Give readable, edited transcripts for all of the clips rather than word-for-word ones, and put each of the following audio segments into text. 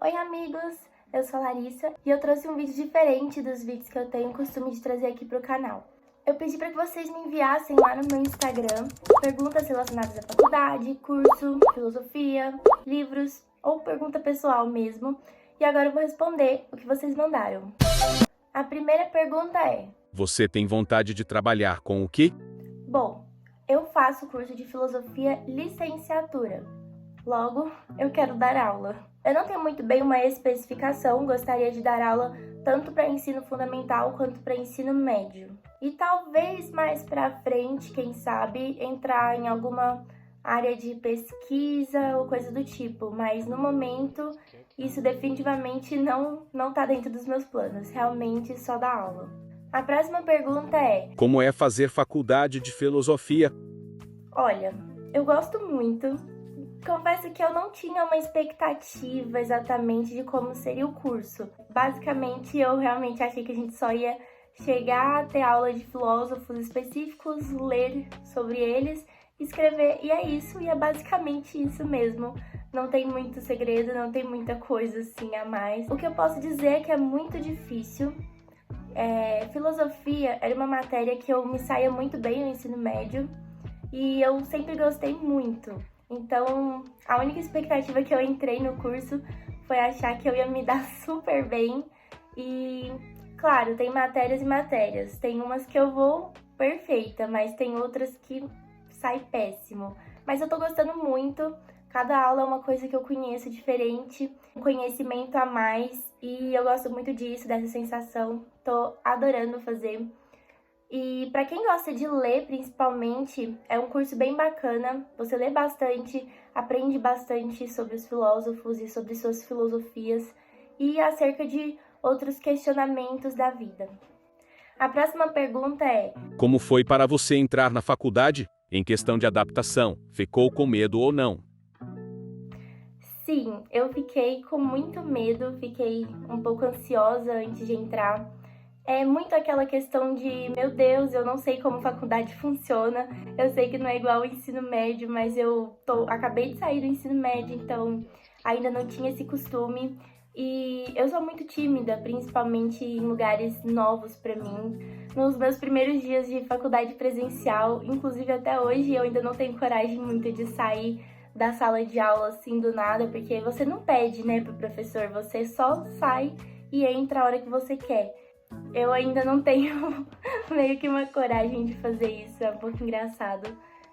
Oi amigos, eu sou a Larissa e eu trouxe um vídeo diferente dos vídeos que eu tenho o costume de trazer aqui pro canal. Eu pedi para que vocês me enviassem lá no meu Instagram perguntas relacionadas à faculdade, curso, filosofia, livros ou pergunta pessoal mesmo. E agora eu vou responder o que vocês mandaram. A primeira pergunta é: Você tem vontade de trabalhar com o quê? Bom, eu faço curso de filosofia licenciatura. Logo, eu quero dar aula. Eu não tenho muito bem uma especificação, gostaria de dar aula tanto para ensino fundamental quanto para ensino médio. E talvez mais para frente, quem sabe, entrar em alguma área de pesquisa ou coisa do tipo, mas no momento isso definitivamente não tá dentro dos meus planos, realmente só dar aula. A próxima pergunta é: Como é fazer faculdade de filosofia? olha, eu gosto muito. Confesso que eu não tinha uma expectativa exatamente de como seria o curso. Basicamente, eu realmente achei que a gente só ia chegar a ter aula de filósofos específicos, ler sobre eles, escrever, e é isso, e é basicamente isso mesmo. Não tem muito segredo, não tem muita coisa assim a mais. O que eu posso dizer é que é muito difícil. Filosofia era uma matéria que eu me saía muito bem no ensino médio, e eu sempre gostei muito. Então, a única expectativa que eu entrei no curso foi achar que eu ia me dar super bem. E, claro, tem matérias e matérias. Tem umas que eu vou perfeita, mas tem outras que sai péssimo. Mas eu tô gostando muito. Cada aula é uma coisa que eu conheço diferente, um conhecimento a mais. E eu gosto muito disso, dessa sensação. Tô adorando fazer. E para quem gosta de ler, principalmente, é um curso bem bacana. Você lê bastante, aprende bastante sobre os filósofos e sobre suas filosofias e acerca de outros questionamentos da vida. A próxima pergunta é: Como foi para você entrar na faculdade? Em questão de adaptação, ficou com medo ou não? sim, eu fiquei com muito medo, fiquei um pouco ansiosa antes de entrar. É muito aquela questão de, meu Deus, eu não sei como faculdade funciona, eu sei que não é igual ao ensino médio, mas acabei de sair do ensino médio, então ainda não tinha esse costume. E eu sou muito tímida, principalmente em lugares novos pra mim. Nos meus primeiros dias de faculdade presencial, inclusive até hoje, eu ainda não tenho coragem muito de sair da sala de aula assim do nada, porque você não pede, né, pro professor, você só sai e entra a hora que você quer. Eu ainda não tenho meio que uma coragem de fazer isso, é um pouco engraçado.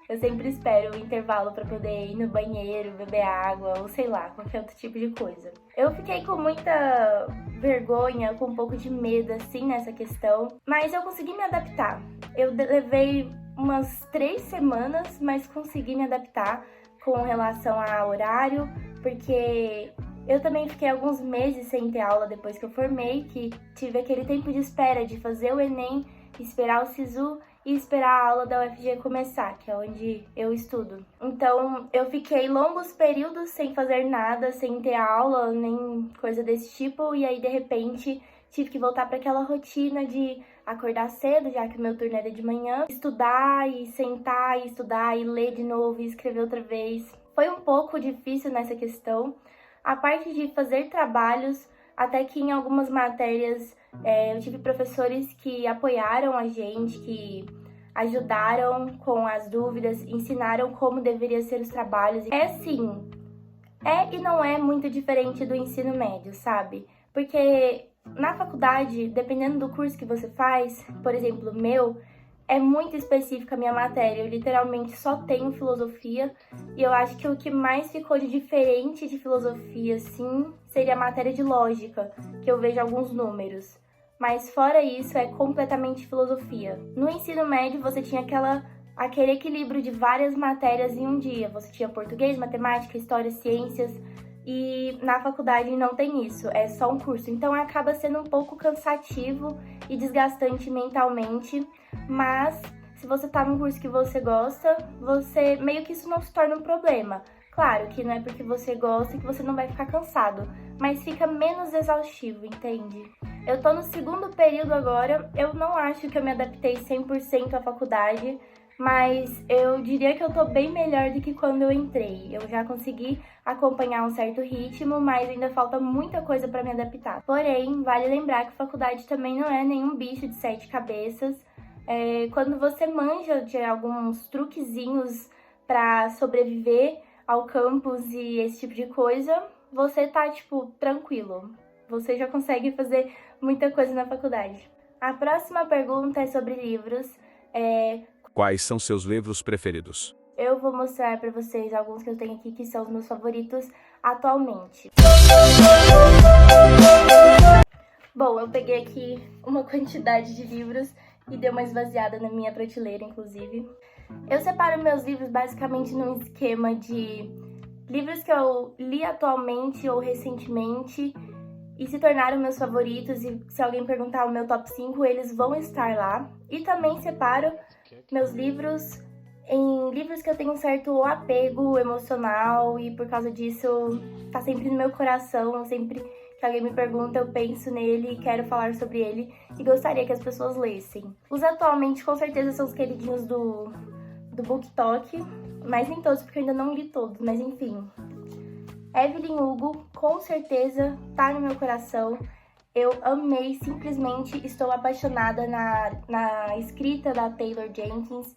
Eu sempre espero o intervalo para poder ir no banheiro, beber água ou sei lá, qualquer outro tipo de coisa. Eu fiquei com muita vergonha, com um pouco de medo assim nessa questão, mas eu consegui me adaptar. Eu levei umas 3 semanas, mas consegui me adaptar com relação a horário, porque eu também fiquei alguns meses sem ter aula depois que eu formei, que tive aquele tempo de espera de fazer o Enem, esperar o SISU e esperar a aula da UFG começar, que é onde eu estudo. Então, eu fiquei longos períodos sem fazer nada, sem ter aula, nem coisa desse tipo, e aí, de repente, tive que voltar para aquela rotina de acordar cedo, já que o meu turno era de manhã, estudar e sentar e estudar e ler de novo e escrever outra vez. Foi um pouco difícil nessa questão. A parte de fazer trabalhos, até que em algumas matérias eu tive professores que apoiaram a gente, que ajudaram com as dúvidas, ensinaram como deveriam ser os trabalhos. É e não é muito diferente do ensino médio, sabe? Porque na faculdade, dependendo do curso que você faz, por exemplo, o meu, é muito específica a minha matéria, eu literalmente só tenho filosofia, e eu acho que o que mais ficou de diferente de filosofia, sim, seria a matéria de lógica, que eu vejo alguns números. Mas fora isso, é completamente filosofia. No ensino médio, você tinha aquele equilíbrio de várias matérias em um dia. Você tinha português, matemática, história, ciências, e na faculdade não tem isso, é só um curso. Então acaba sendo um pouco cansativo e desgastante mentalmente, mas se você tá num curso que você gosta, você meio que isso não se torna um problema. Claro que não é porque você gosta que você não vai ficar cansado, mas fica menos exaustivo, entende? Eu tô no segundo período agora, eu não acho que eu me adaptei 100% à faculdade, mas eu diria que eu tô bem melhor do que quando eu entrei. Eu já consegui acompanhar um certo ritmo, mas ainda falta muita coisa para me adaptar. Porém, vale lembrar que faculdade também não é nenhum bicho de 7 cabeças. Quando você manja de alguns truquezinhos para sobreviver ao campus e esse tipo de coisa, você tá, tipo, tranquilo. Você já consegue fazer muita coisa na faculdade. A próxima pergunta é sobre livros. Quais são seus livros preferidos? Eu vou mostrar para vocês alguns que eu tenho aqui que são os meus favoritos atualmente. Bom, eu peguei aqui uma quantidade de livros e dei uma esvaziada na minha prateleira, inclusive. Eu separo meus livros basicamente num esquema de livros que eu li atualmente ou recentemente e se tornaram meus favoritos, e se alguém perguntar o meu top 5, eles vão estar lá. E também separo meus livros em livros que eu tenho um certo apego emocional e por causa disso tá sempre no meu coração. Sempre que alguém me pergunta, eu penso nele e quero falar sobre ele e gostaria que as pessoas lessem. Os atualmente com certeza são os queridinhos do BookTok, mas nem todos porque eu ainda não li todos, mas enfim. Evelyn Hugo, com certeza, tá no meu coração. Eu amei, simplesmente estou apaixonada na escrita da Taylor Jenkins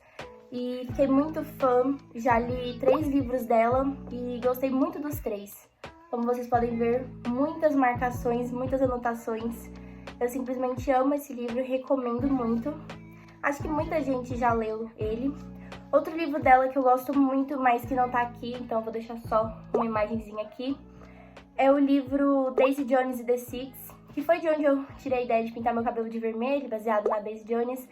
e fiquei muito fã. Já li 3 livros dela e gostei muito dos 3. Como vocês podem ver, muitas marcações, muitas anotações. Eu simplesmente amo esse livro e recomendo muito. Acho que muita gente já leu ele. Outro livro dela que eu gosto muito, mas que não tá aqui, então eu vou deixar só uma imagenzinha aqui, é o livro Daisy Jones e the Six, que foi de onde eu tirei a ideia de pintar meu cabelo de vermelho, baseado na Daisy Jones.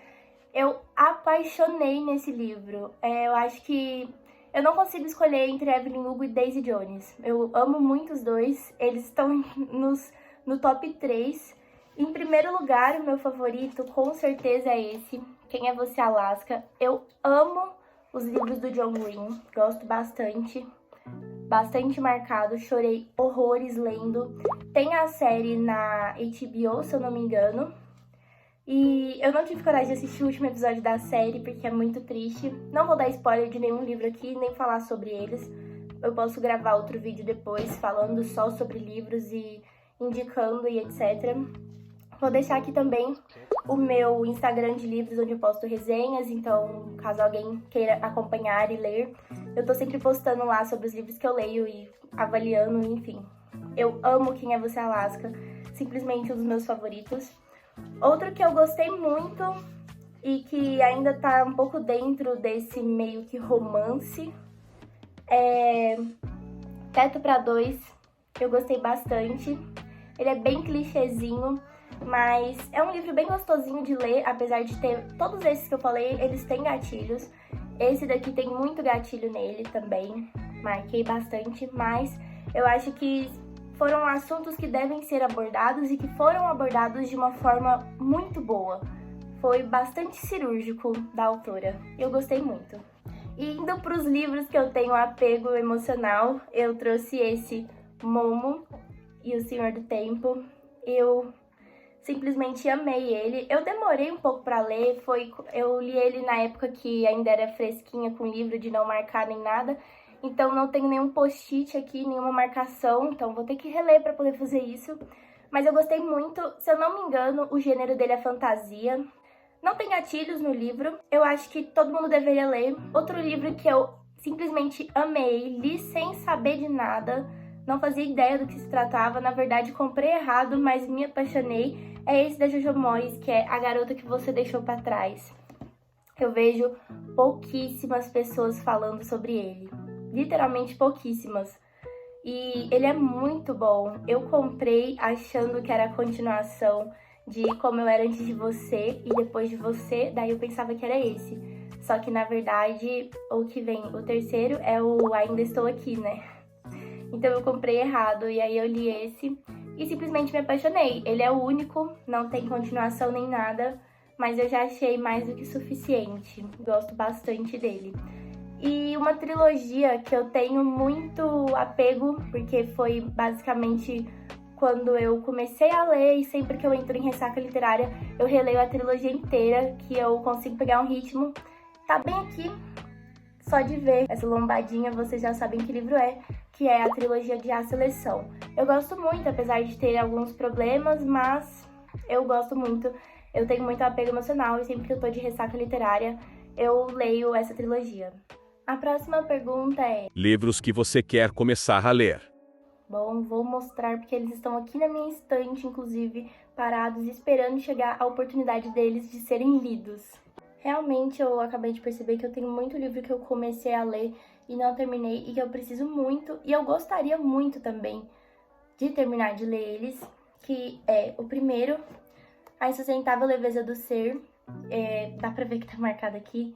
Eu apaixonei nesse livro. Eu acho que eu não consigo escolher entre Evelyn Hugo e Daisy Jones. Eu amo muito os dois, eles estão no top 3. Em primeiro lugar, o meu favorito com certeza é esse, Quem é Você, Alaska. Eu amo os livros do John Green, gosto bastante marcado, chorei horrores lendo. Tem a série na HBO, se eu não me engano, e eu não tive coragem de assistir o último episódio da série porque é muito triste. Não vou dar spoiler de nenhum livro aqui, nem falar sobre eles. Eu posso gravar outro vídeo depois falando só sobre livros e indicando e etc. Vou deixar aqui também o meu Instagram de livros, onde eu posto resenhas, então caso alguém queira acompanhar e ler, eu tô sempre postando lá sobre os livros que eu leio e avaliando, enfim. Eu amo Quem é Você, Alaska, simplesmente um dos meus favoritos. Outro que eu gostei muito e que ainda tá um pouco dentro desse meio que romance é Teto pra Dois. Eu gostei bastante, ele é bem clichêzinho, mas é um livro bem gostosinho de ler, apesar de ter todos esses que eu falei, eles têm gatilhos. Esse daqui tem muito gatilho nele também, marquei bastante, mas eu acho que foram assuntos que devem ser abordados e que foram abordados de uma forma muito boa. Foi bastante cirúrgico da autora, eu gostei muito. E indo para os livros que eu tenho apego emocional, eu trouxe esse Momo e o Senhor do Tempo. Eu simplesmente amei ele. Eu demorei um pouco para ler, eu li ele na época que ainda era fresquinha com o livro, de não marcar nem nada. Então não tenho nenhum post-it aqui, nenhuma marcação, então vou ter que reler para poder fazer isso. Mas eu gostei muito, se eu não me engano, o gênero dele é fantasia. Não tem gatilhos no livro, eu acho que todo mundo deveria ler. Outro livro que eu simplesmente amei, li sem saber de nada, não fazia ideia do que se tratava, na verdade comprei errado, mas me apaixonei. É esse da Jojo Moyes, que é A Garota que Você Deixou Pra Trás. Eu vejo pouquíssimas pessoas falando sobre ele, literalmente pouquíssimas. E ele é muito bom. Eu comprei achando que era a continuação de Como Eu Era Antes de Você e Depois de Você, daí eu pensava que era esse. Só que na verdade o que vem, o terceiro, é o Ainda Estou Aqui, né? Então eu comprei errado e aí eu li esse e simplesmente me apaixonei. Ele é o único, não tem continuação nem nada, mas eu já achei mais do que suficiente. Gosto bastante dele. E uma trilogia que eu tenho muito apego, porque foi basicamente quando eu comecei a ler e sempre que eu entro em ressaca literária, eu releio a trilogia inteira, que eu consigo pegar um ritmo, Tá bem aqui, só de ver essa lombadinha vocês já sabem que livro é, que é a trilogia de A Seleção. Eu gosto muito, apesar de ter alguns problemas, mas eu gosto muito. Eu tenho muito apego emocional e sempre que eu tô de ressaca literária, eu leio essa trilogia. A próxima pergunta é... Livros que você quer começar a ler. Bom, vou mostrar porque eles estão aqui na minha estante, inclusive, parados, esperando chegar a oportunidade deles de serem lidos. Realmente, eu acabei de perceber que eu tenho muito livro que eu comecei a ler e não terminei e que eu preciso muito, e eu gostaria muito também de terminar de ler eles, que é o primeiro, A Insustentável Leveza do Ser. Dá pra ver que tá marcado aqui.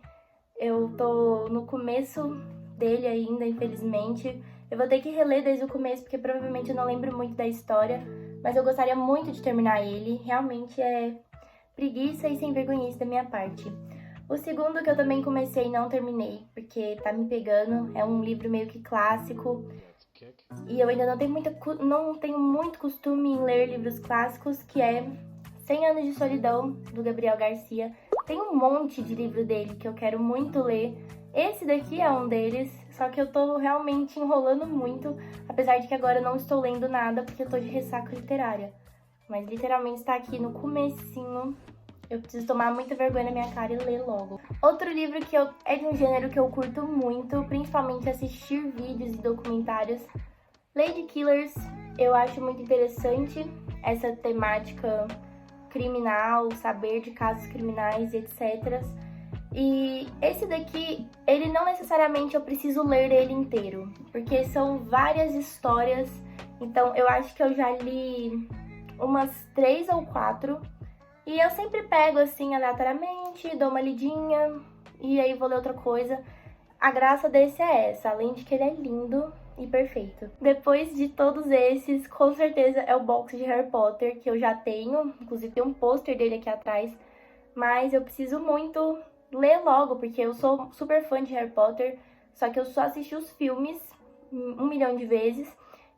Eu tô no começo dele ainda, infelizmente. Eu vou ter que reler desde o começo, porque provavelmente eu não lembro muito da história, mas eu gostaria muito de terminar ele. Realmente é preguiça e sem vergonhice da minha parte. O segundo, que eu também comecei e não terminei, porque tá me pegando, é um livro meio que clássico. E eu ainda não tenho muito costume em ler livros clássicos, que é 100 Anos de Solidão, do Gabriel Garcia. Tem um monte de livro dele que eu quero muito ler. Esse daqui é um deles, só que eu tô realmente enrolando muito, apesar de que agora eu não estou lendo nada, porque eu tô de ressaca literária. Mas literalmente está aqui no comecinho. Eu preciso tomar muita vergonha na minha cara e ler logo. Outro livro que é de um gênero que eu curto muito, principalmente assistir vídeos e documentários. Lady Killers, eu acho muito interessante essa temática criminal, saber de casos criminais e etc. E esse daqui, ele não necessariamente eu preciso ler ele inteiro, porque são várias histórias, então eu acho que eu já li umas 3 ou 4, e eu sempre pego assim aleatoriamente, dou uma lidinha, e aí vou ler outra coisa. A graça desse é essa, além de que ele é lindo e perfeito. Depois de todos esses, com certeza é o box de Harry Potter, que eu já tenho, inclusive tem um pôster dele aqui atrás, mas eu preciso muito ler logo, porque eu sou super fã de Harry Potter, só que eu só assisti os filmes 1 milhão de vezes,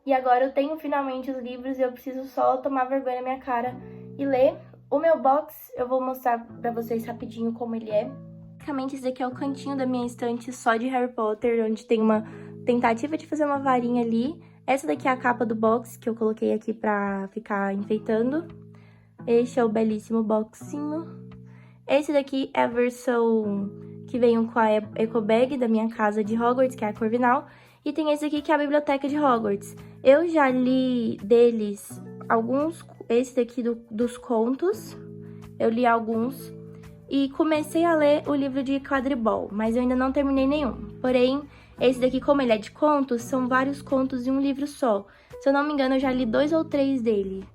e agora eu tenho finalmente os livros e eu preciso só tomar vergonha na minha cara e ler. O meu box, eu vou mostrar pra vocês rapidinho como ele é. Basicamente, esse daqui é o cantinho da minha estante só de Harry Potter, onde tem uma tentativa de fazer uma varinha ali. Essa daqui é a capa do box, que eu coloquei aqui pra ficar enfeitando. Este é o belíssimo boxinho. Esse daqui é a versão que veio com a eco bag da minha casa de Hogwarts, que é a Corvinal. E tem esse aqui que é a biblioteca de Hogwarts. Eu já li deles alguns, esse daqui dos contos, eu li alguns. E comecei a ler o livro de quadribol, mas eu ainda não terminei nenhum. Porém, esse daqui, como ele é de contos, são vários contos em um livro só. Se eu não me engano, eu já li 2 ou 3 dele.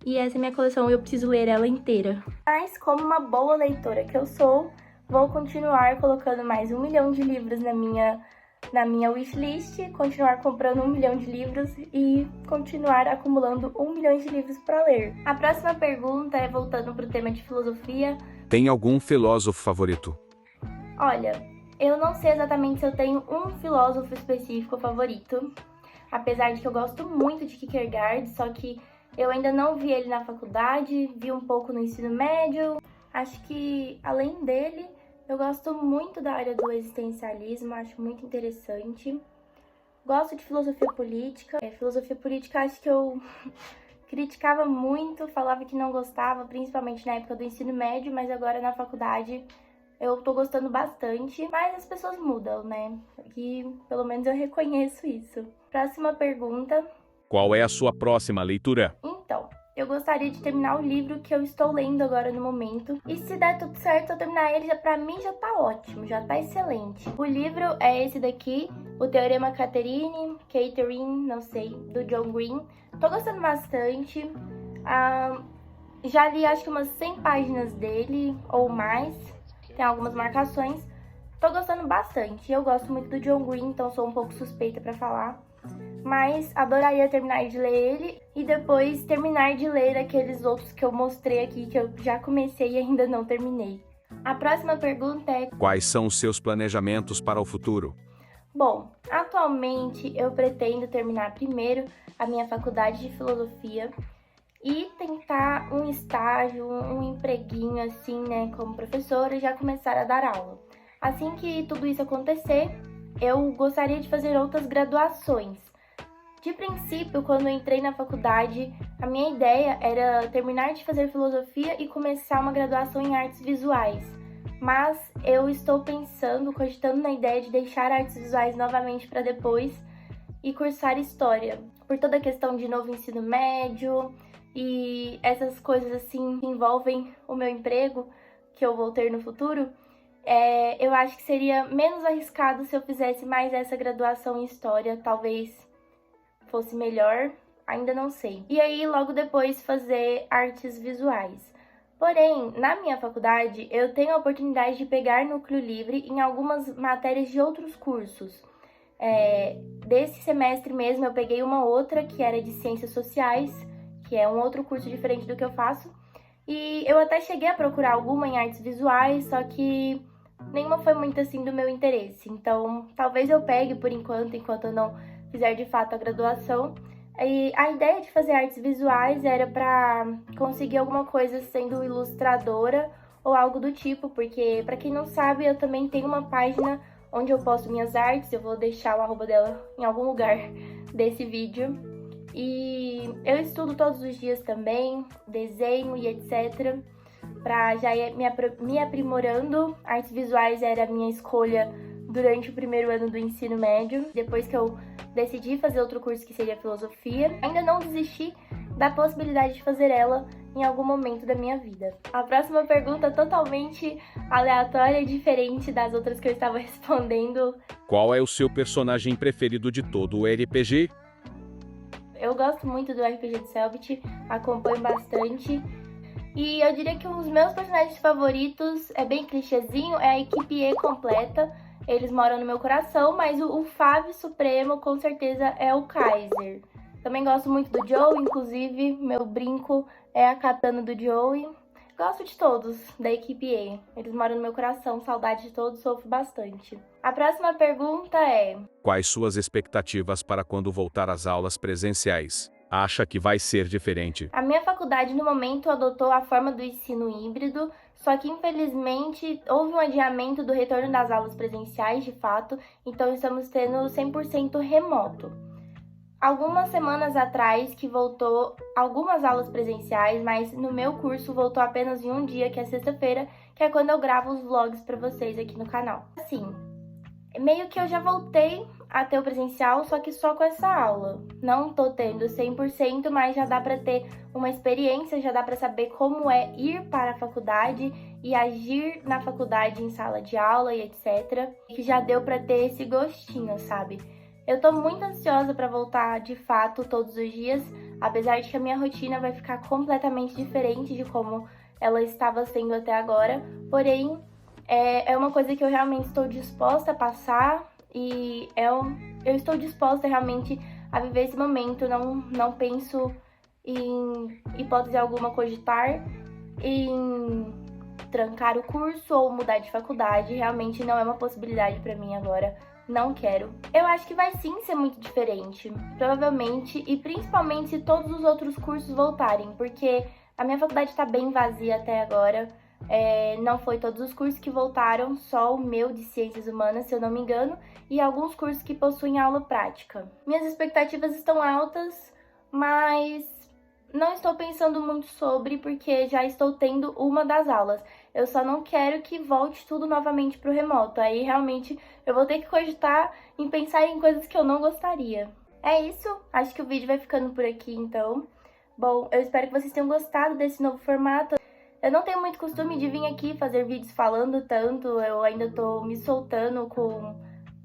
E essa é minha coleção, eu preciso ler ela inteira. Mas, como uma boa leitora que eu sou, vou continuar colocando mais 1 milhão de livros na minha wishlist, continuar comprando 1 milhão de livros e continuar acumulando 1 milhão de livros para ler. A próxima pergunta é voltando para o tema de filosofia. Tem algum filósofo favorito? Olha, eu não sei exatamente se eu tenho um filósofo específico favorito, apesar de que eu gosto muito de Kierkegaard, só que eu ainda não vi ele na faculdade, vi um pouco no ensino médio. Acho que, além dele, eu gosto muito da área do existencialismo, acho muito interessante. Gosto de filosofia política. Filosofia política acho que eu criticava muito, falava que não gostava, principalmente na época do ensino médio, mas agora na faculdade eu tô gostando bastante. Mas as pessoas mudam, né? E pelo menos eu reconheço isso. Próxima pergunta. Qual é a sua próxima leitura? Então, eu gostaria de terminar o livro que eu estou lendo agora no momento. E se der tudo certo, eu terminar ele, pra mim já tá ótimo, já tá excelente. O livro é esse daqui, O Teorema Catherine, não sei, do John Green. Tô gostando bastante. Já li acho que umas 100 páginas dele, ou mais. Tem algumas marcações. Tô gostando bastante. Eu gosto muito do John Green, então sou um pouco suspeita pra falar. Mas adoraria terminar de ler ele e depois terminar de ler aqueles outros que eu mostrei aqui, que eu já comecei e ainda não terminei. A próxima pergunta é: quais são os seus planejamentos para o futuro? Bom, atualmente eu pretendo terminar primeiro a minha faculdade de filosofia e tentar um estágio, um empreguinho assim, né, como professora e já começar a dar aula. Assim que tudo isso acontecer, eu gostaria de fazer outras graduações. De princípio, quando eu entrei na faculdade, a minha ideia era terminar de fazer filosofia e começar uma graduação em artes visuais. Mas eu estou cogitando na ideia de deixar artes visuais novamente para depois e cursar história. Por toda a questão de novo ensino médio e essas coisas assim que envolvem o meu emprego, que eu vou ter no futuro, eu acho que seria menos arriscado se eu fizesse mais essa graduação em história, talvez fosse melhor, ainda não sei. E aí, logo depois, fazer artes visuais. Porém, na minha faculdade, eu tenho a oportunidade de pegar núcleo livre em algumas matérias de outros cursos. Desse semestre mesmo, eu peguei uma outra que era de Ciências Sociais, que é um outro curso diferente do que eu faço. E eu até cheguei a procurar alguma em artes visuais, só que nenhuma foi muito assim do meu interesse. Então, talvez eu pegue por enquanto eu não fizer de fato a graduação. E a ideia de fazer artes visuais era para conseguir alguma coisa sendo ilustradora ou algo do tipo, porque, para quem não sabe, eu também tenho uma página onde eu posto minhas artes. Eu vou deixar o arroba dela em algum lugar desse vídeo. E eu estudo todos os dias também, desenho e etc. Para já ir me aprimorando. Artes visuais era a minha escolha durante o primeiro ano do ensino médio, depois que eu decidi fazer outro curso que seria filosofia. Ainda não desisti da possibilidade de fazer ela em algum momento da minha vida. A próxima pergunta é totalmente aleatória e diferente das outras que eu estava respondendo. Qual é o seu personagem preferido de todo o RPG? Eu gosto muito do RPG de Selbit, acompanho bastante. E eu diria que um dos meus personagens favoritos, é bem clichêzinho, é a equipe E completa. Eles moram no meu coração, mas o Fave Supremo com certeza é o Kaiser. Também gosto muito do Joe, inclusive meu brinco é a katana do Joey. Gosto de todos da equipe E. Eles moram no meu coração, saudade de todos, sofro bastante. A próxima pergunta é: quais suas expectativas para quando voltar às aulas presenciais? Acha que vai ser diferente? A minha faculdade, no momento, adotou a forma do ensino híbrido, só que, infelizmente, houve um adiamento do retorno das aulas presenciais, de fato, então estamos tendo 100% remoto. Algumas semanas atrás que voltou algumas aulas presenciais, mas no meu curso voltou apenas em um dia, que é sexta-feira, que é quando eu gravo os vlogs pra vocês aqui no canal. Assim, meio que eu já voltei a ter o presencial, só que só com essa aula. Não tô tendo 100%, mas já dá pra ter uma experiência, já dá pra saber como é ir para a faculdade e agir na faculdade em sala de aula e etc. Que já deu pra ter esse gostinho, sabe? Eu tô muito ansiosa pra voltar de fato todos os dias, apesar de que a minha rotina vai ficar completamente diferente de como ela estava sendo até agora. Porém, é uma coisa que eu realmente estou disposta a passar e eu estou disposta realmente a viver esse momento. Não penso em hipótese alguma cogitar em trancar o curso ou mudar de faculdade. Realmente não é uma possibilidade pra mim agora. Não quero. Eu acho que vai sim ser muito diferente, provavelmente, e principalmente se todos os outros cursos voltarem, porque a minha faculdade tá bem vazia até agora. Não foi todos os cursos que voltaram, só o meu de Ciências Humanas, se eu não me engano, e alguns cursos que possuem aula prática. Minhas expectativas estão altas, mas não estou pensando muito sobre, porque já estou tendo uma das aulas. Eu só não quero que volte tudo novamente pro remoto. Aí realmente eu vou ter que cogitar em pensar em coisas que eu não gostaria. É isso, acho que o vídeo vai ficando por aqui então. Bom, eu espero que vocês tenham gostado desse novo formato. Eu não tenho muito costume de vir aqui fazer vídeos falando tanto, eu ainda tô me soltando com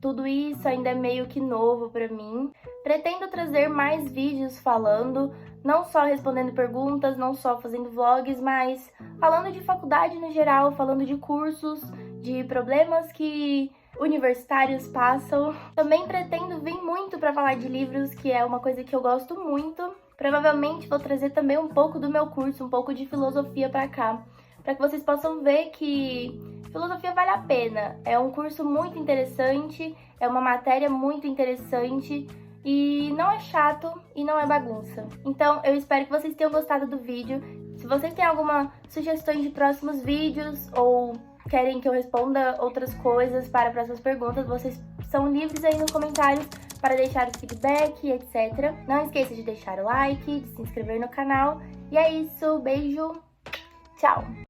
tudo isso, ainda é meio que novo pra mim. Pretendo trazer mais vídeos falando, não só respondendo perguntas, não só fazendo vlogs, mas falando de faculdade no geral, falando de cursos, de problemas que universitários passam. Também pretendo vir muito pra falar de livros, que é uma coisa que eu gosto muito. Provavelmente vou trazer também um pouco do meu curso, um pouco de filosofia pra cá, pra que vocês possam ver que filosofia vale a pena. É um curso muito interessante, é uma matéria muito interessante e não é chato e não é bagunça. Então eu espero que vocês tenham gostado do vídeo. Se vocês têm alguma sugestão de próximos vídeos ou querem que eu responda outras coisas para próximas perguntas, vocês são livres aí nos comentários para deixar o feedback, etc. Não esqueça de deixar o like, de se inscrever no canal. E é isso, beijo, tchau!